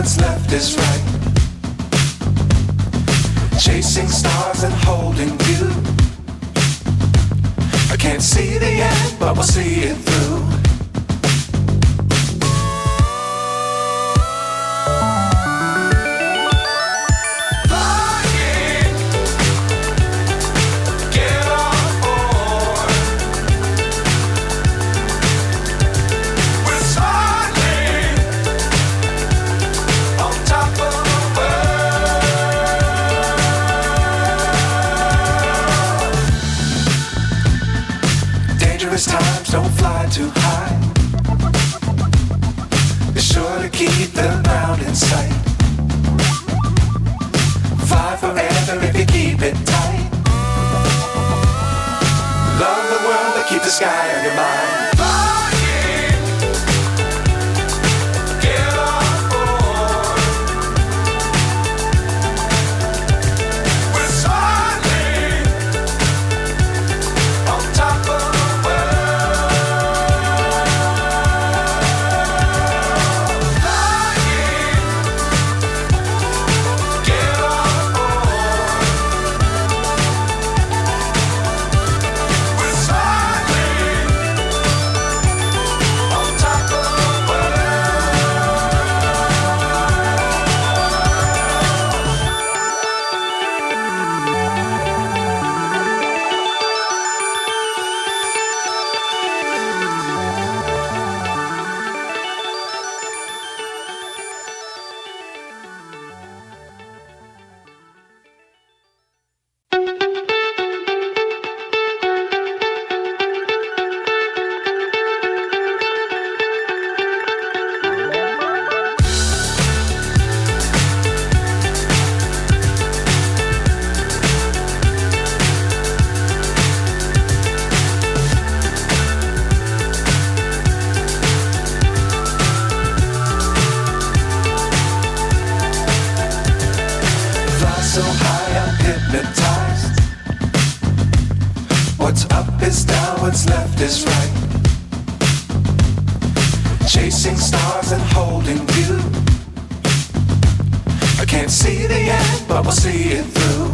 what's left is right. Chasing stars and holding you. I can't see the end, but we'll see it through. Times don't fly too high. Be sure to keep the ground in sight. Fly forever if you keep it tight. Love the world but keep the sky on your mind. So high I'm hypnotized. What's up is down, what's left is right. Chasing stars and holding you. I can't see the end, but we'll see it through.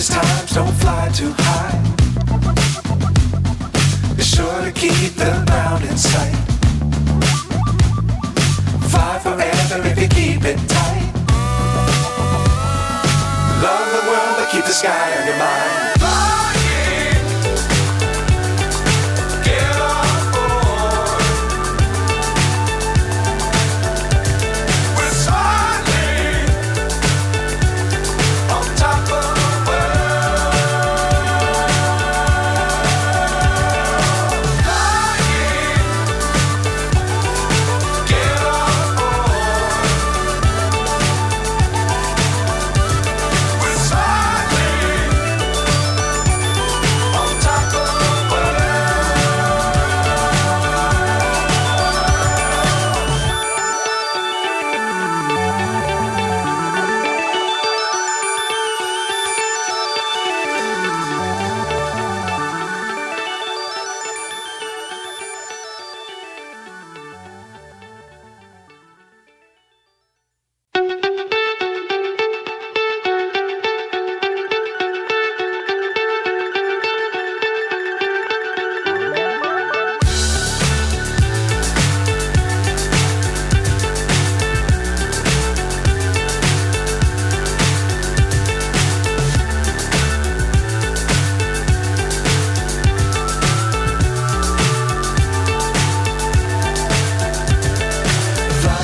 Times don't fly too high. Be sure to keep the ground in sight. Fly forever if you keep it tight. Love the world but keep the sky on your mind.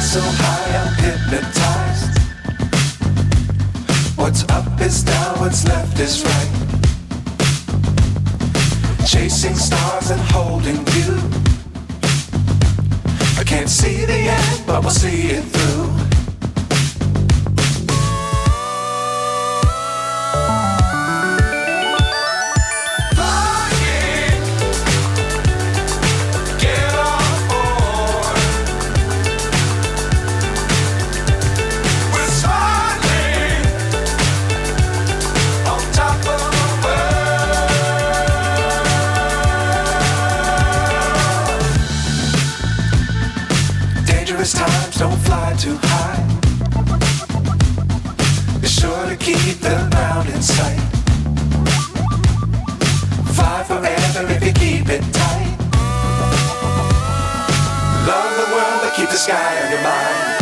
So high I'm hypnotized. What's up is down, what's left is right. Chasing stars and holding you. I can't see the end, but we'll see it through. Dangerous times, don't fly too high. Be sure to keep the ground in sight. Fly forever if you keep it tight. Love the world, but keep the sky on your mind.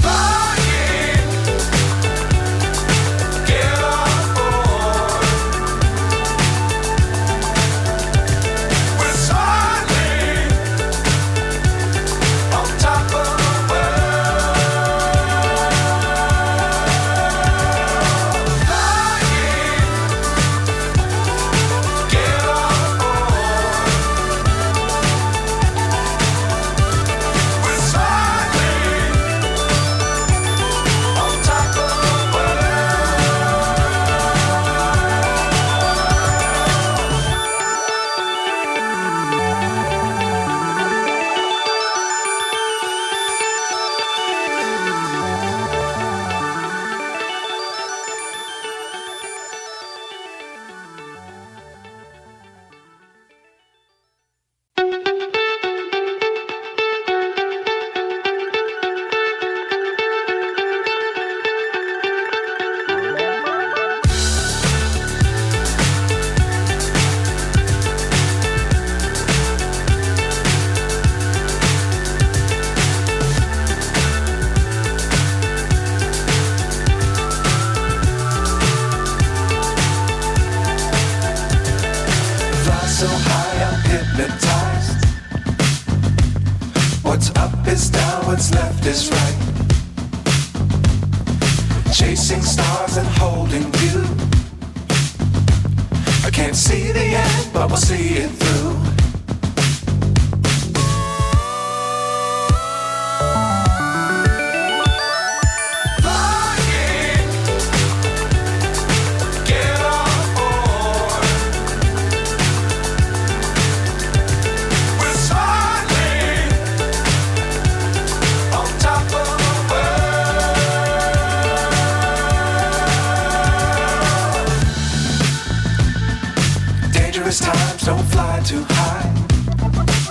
So high I'm hypnotized. What's up is down, what's left is right. Chasing stars and holding you. I can't see the end, but we'll see it through. Dangerous times, don't fly too high.